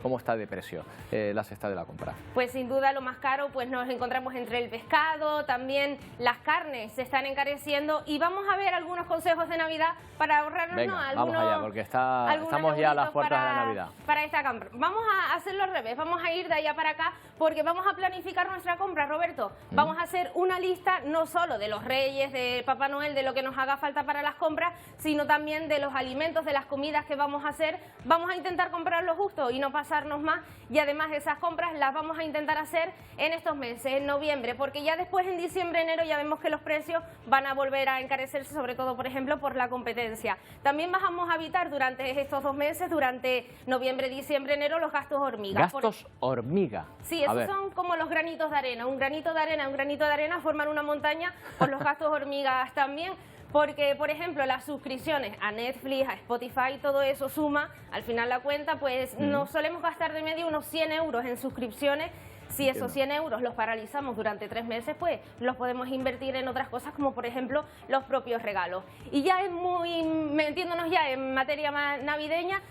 ¿Cómo está de precio la cesta de la compra? Pues sin duda lo más caro, pues nos encontramos entre el pescado, también las carnes se están encareciendo, y vamos a ver algunos consejos de Navidad para ahorrarnos. Venga, vamos allá, porque estamos ya a las puertas de la Navidad. Para esta compra. Vamos a hacerlo al revés, vamos a ir de allá para acá, porque vamos a planificar nuestra compra, Roberto. Vamos a hacer una lista no solo de los Reyes, de Papá Noel, de lo que nos haga falta para las compras, sino también de los alimentos, de las comidas que vamos a hacer. Vamos a intentar comprar lo justo y no pasarnos más, y además esas compras las vamos a intentar hacer en estos meses, en noviembre, porque ya después en diciembre, enero ya vemos que los precios van a volver a encarecerse, sobre todo, por ejemplo, por la competencia. También vamos a evitar durante estos 2 meses, durante noviembre, diciembre, enero, los gastos hormiga. ¿Gastos hormiga? Sí, esos son como los granitos de arena. Un granito de arena forman una montaña, pues los gastos hormigas también. Porque, por ejemplo, las suscripciones a Netflix, a Spotify, todo eso suma, al final la cuenta, pues nos solemos gastar de media unos 100 euros en suscripciones. Si esos 100 euros los paralizamos durante 3 meses, pues los podemos invertir en otras cosas, como por ejemplo los propios regalos. Y ya es metiéndonos ya en materia más navideña,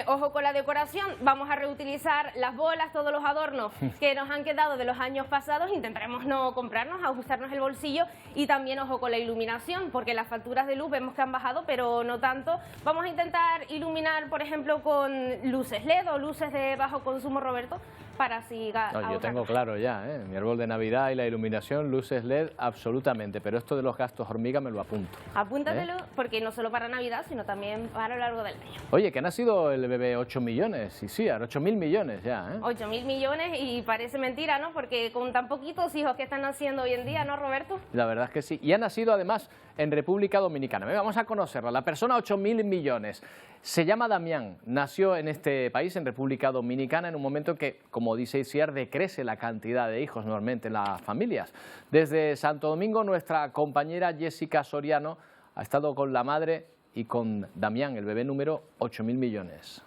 Ojo con la decoración, vamos a reutilizar las bolas, todos los adornos que nos han quedado de los años pasados, intentaremos no comprarnos, ajustarnos el bolsillo, y también ojo con la iluminación, porque las facturas de luz vemos que han bajado, pero no tanto. Vamos a intentar iluminar, por ejemplo, con luces LED o luces de bajo consumo, Roberto, para así ahorrar. Yo tengo claro ya, mi árbol de Navidad y la iluminación, luces LED, absolutamente, pero esto de los gastos hormiga me lo apunto. Apúntatelo, porque no solo para Navidad, sino también para lo largo del año. Oye, que ha nacido el bebé 8 millones, sí, 8.000 millones ya, 8.000 millones, y parece mentira, ¿no? Porque con tan poquitos hijos que están naciendo hoy en día, ¿no, Roberto? La verdad es que sí, y ha nacido además en República Dominicana. Vamos a conocerla, la persona 8.000 millones. Se llama Damián, nació en este país, en República Dominicana, en un momento en que, como dice Isiar, decrece la cantidad de hijos normalmente en las familias. Desde Santo Domingo, nuestra compañera Jessica Soriano ha estado con la madre y con Damián, el bebé número 8.000 millones.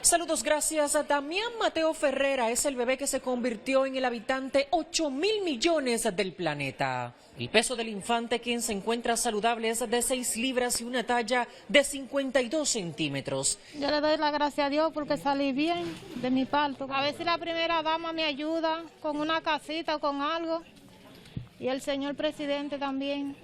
Saludos, gracias. Damián Mateo Ferrera es el bebé que se convirtió en el habitante 8.000 millones del planeta. El peso del infante, quien se encuentra saludable, es de 6 libras y una talla de 52 centímetros. Yo le doy la gracia a Dios porque salí bien de mi parto. A ver si la primera dama me ayuda con una casita o con algo, y el señor presidente también.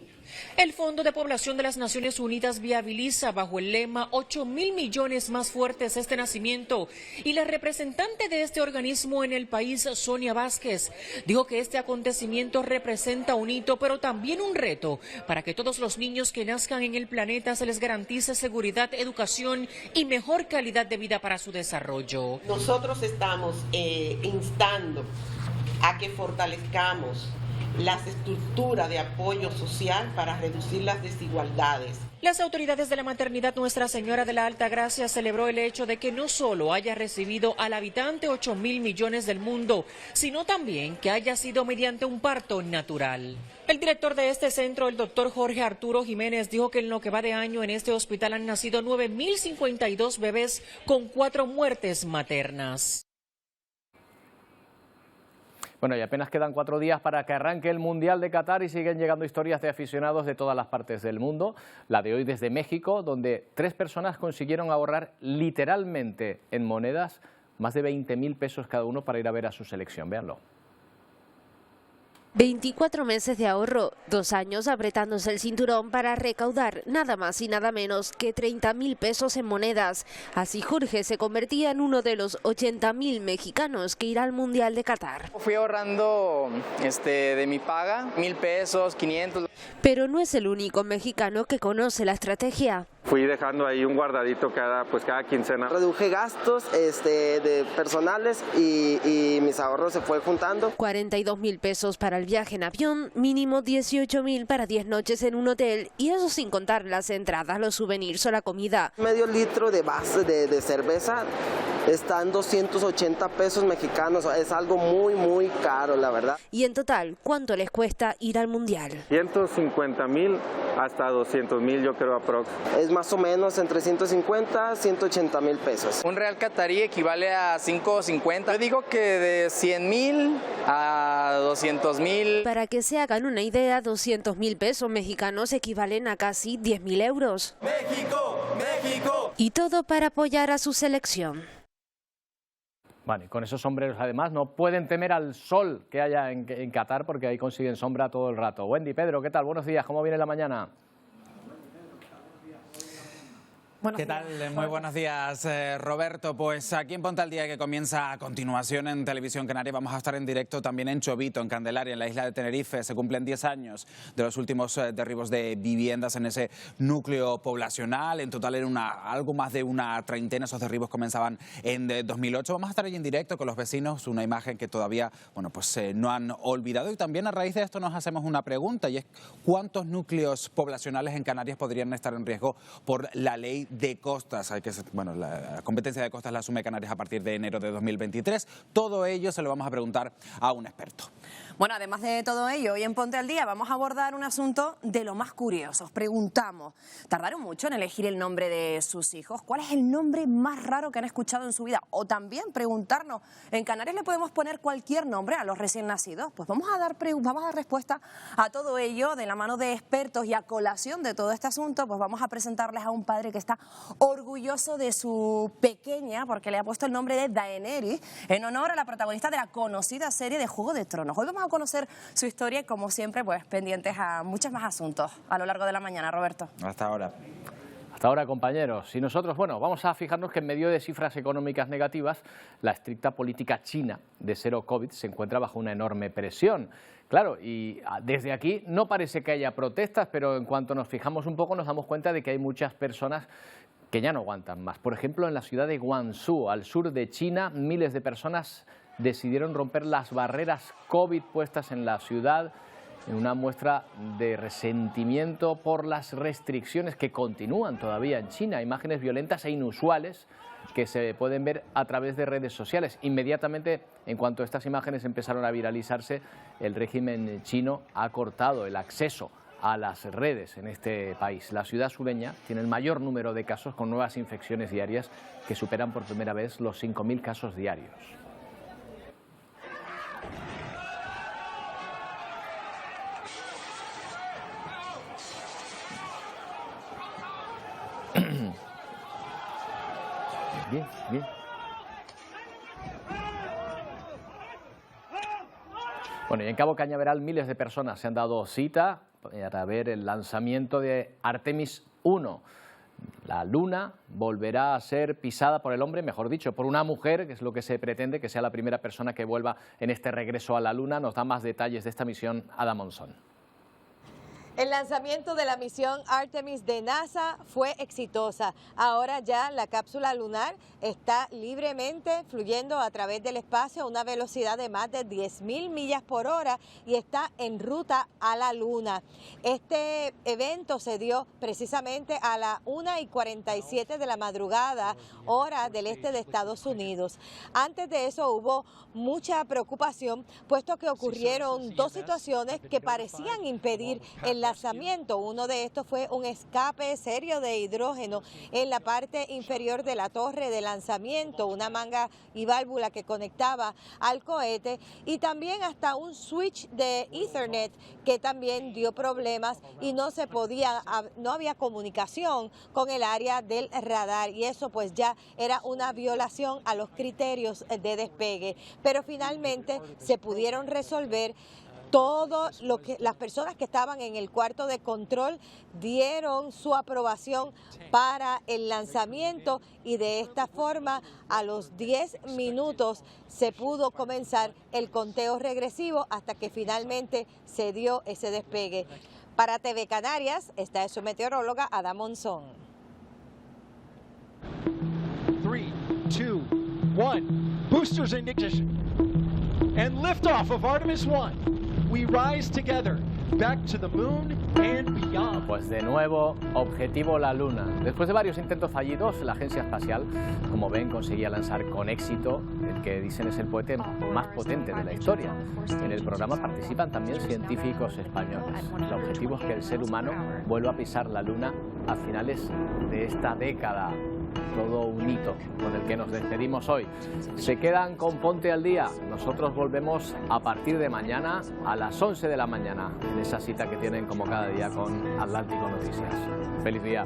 El Fondo de Población de las Naciones Unidas viabiliza bajo el lema 8.000 millones más fuertes este nacimiento, y la representante de este organismo en el país, Sonia Vázquez, dijo que este acontecimiento representa un hito, pero también un reto para que todos los niños que nazcan en el planeta se les garantice seguridad, educación y mejor calidad de vida para su desarrollo. Nosotros estamos instando a que fortalezcamos las estructuras de apoyo social para reducir las desigualdades. Las autoridades de la maternidad Nuestra Señora de la Altagracia celebró el hecho de que no solo haya recibido al habitante 8.000 millones del mundo, sino también que haya sido mediante un parto natural. El director de este centro, el doctor Jorge Arturo Jiménez, dijo que en lo que va de año en este hospital han nacido 9.052 bebés con 4 muertes maternas. Bueno, y apenas quedan 4 días para que arranque el Mundial de Qatar, y siguen llegando historias de aficionados de todas las partes del mundo. La de hoy desde México, donde 3 personas consiguieron ahorrar literalmente en monedas más de 20.000 pesos cada uno para ir a ver a su selección. Véanlo. 24 meses de ahorro, 2 años apretándose el cinturón para recaudar nada más y nada menos que 30.000 pesos en monedas. Así Jorge se convertía en uno de los 80.000 mexicanos que irá al Mundial de Qatar. Fui ahorrando de mi paga, 1.000 pesos, 500. Pero no es el único mexicano que conoce la estrategia. Fui dejando ahí un guardadito cada quincena. Reduje gastos de personales y mis ahorros se fue juntando. 42.000 pesos para el viaje en avión, mínimo 18.000 para 10 noches en un hotel, y eso sin contar las entradas, los souvenirs o la comida. Medio litro de base de cerveza está en 280 pesos mexicanos, es algo muy caro, la verdad. Y en total, ¿cuánto les cuesta ir al Mundial? 150.000 hasta 200.000, yo creo, aprox. Es más o menos entre 150 a 180.000 pesos. Un real catarí equivale a 5.50. Yo digo que de 100.000 a 200.000. Para que se hagan una idea, 200.000 pesos mexicanos equivalen a casi 10.000 euros. ¡México! ¡México! Y todo para apoyar a su selección. Vale, con esos sombreros además no pueden temer al sol que haya en Qatar, porque ahí consiguen sombra todo el rato. Wendy, Pedro, ¿qué tal? Buenos días, ¿cómo viene la mañana? ¿Qué tal? Muy buenos días, Roberto. Pues aquí en Ponte al Día, que comienza a continuación en Televisión Canaria, vamos a estar en directo también en Chovito, en Candelaria, en la isla de Tenerife. Se cumplen 10 años de los últimos derribos de viviendas en ese núcleo poblacional. En total eran algo más de una treintena. Esos derribos comenzaban en 2008. Vamos a estar ahí en directo con los vecinos, una imagen que todavía no han olvidado. Y también a raíz de esto nos hacemos una pregunta, y es ¿cuántos núcleos poblacionales en Canarias podrían estar en riesgo por la ley de costas? La competencia de costas la asume Canarias a partir de enero de 2023. Todo ello se lo vamos a preguntar a un experto. Bueno, además de todo ello, hoy en Ponte al Día vamos a abordar un asunto de lo más curioso. Os preguntamos, ¿tardaron mucho en elegir el nombre de sus hijos? ¿Cuál es el nombre más raro que han escuchado en su vida? O también preguntarnos, ¿en Canarias le podemos poner cualquier nombre a los recién nacidos? Pues vamos a dar respuesta a todo ello de la mano de expertos, y a colación de todo este asunto, pues vamos a presentarles a un padre que está orgulloso de su pequeña, porque le ha puesto el nombre de Daenerys, en honor a la protagonista de la conocida serie de Juego de Tronos. Hoy vamos a conocer su historia y, como siempre, pues pendientes a muchos más asuntos a lo largo de la mañana. Roberto. Hasta ahora. Hasta ahora, compañeros. Y nosotros, bueno, vamos a fijarnos que en medio de cifras económicas negativas, la estricta política china de cero COVID se encuentra bajo una enorme presión. Claro, y desde aquí no parece que haya protestas, pero en cuanto nos fijamos un poco nos damos cuenta de que hay muchas personas que ya no aguantan más. Por ejemplo, en la ciudad de Guangzhou, al sur de China, miles de personas decidieron romper las barreras COVID puestas en la ciudad, en una muestra de resentimiento por las restricciones que continúan todavía en China, imágenes violentas e inusuales que se pueden ver a través de redes sociales. Inmediatamente, en cuanto estas imágenes empezaron a viralizarse, el régimen chino ha cortado el acceso a las redes en este país. La ciudad sureña tiene el mayor número de casos, con nuevas infecciones diarias que superan por primera vez los 5.000 casos diarios. Bien, bien. Bueno, y en Cabo Cañaveral miles de personas se han dado cita para ver el lanzamiento de Artemis 1. La luna volverá a ser pisada por el hombre, mejor dicho, por una mujer, que es lo que se pretende, que sea la primera persona que vuelva en este regreso a la luna. Nos da más detalles de esta misión Ada Monzón. El lanzamiento de la misión Artemis de NASA fue exitosa. Ahora ya la cápsula lunar está libremente fluyendo a través del espacio a una velocidad de más de 10.000 millas por hora y está en ruta a la Luna. Este evento se dio precisamente a las 1:47 de la madrugada, hora del este de Estados Unidos. Antes de eso hubo mucha preocupación, puesto que ocurrieron dos situaciones que parecían impedir el lanzamiento. Uno de estos fue un escape serio de hidrógeno en la parte inferior de la torre de lanzamiento, una manga y válvula que conectaba al cohete, y también hasta un switch de Ethernet que también dio problemas y no había comunicación con el área del radar, y eso pues ya era una violación a los criterios de despegue. Pero finalmente se pudieron resolver. Todo lo que las personas que estaban en el cuarto de control dieron su aprobación para el lanzamiento, y de esta forma a los 10 minutos se pudo comenzar el conteo regresivo hasta que finalmente se dio ese despegue. Para TV Canarias, esta es su meteoróloga Ada Monzón. 3, 2, 1. Boosters in ignition. And liftoff of Artemis 1. We rise together, back to the moon and beyond. Pues de nuevo, objetivo la Luna. Después de varios intentos fallidos, la agencia espacial, como ven, conseguía lanzar con éxito el que dicen es el cohete más potente de la historia. En el programa participan también científicos españoles. El objetivo es que el ser humano vuelva a pisar la Luna a finales de esta década. Todo un hito con el que nos despedimos hoy. Se quedan con Ponte al Día. Nosotros volvemos a partir de mañana a las 11 de la mañana, en esa cita que tienen como cada día con Atlántico Noticias. ¡Feliz día!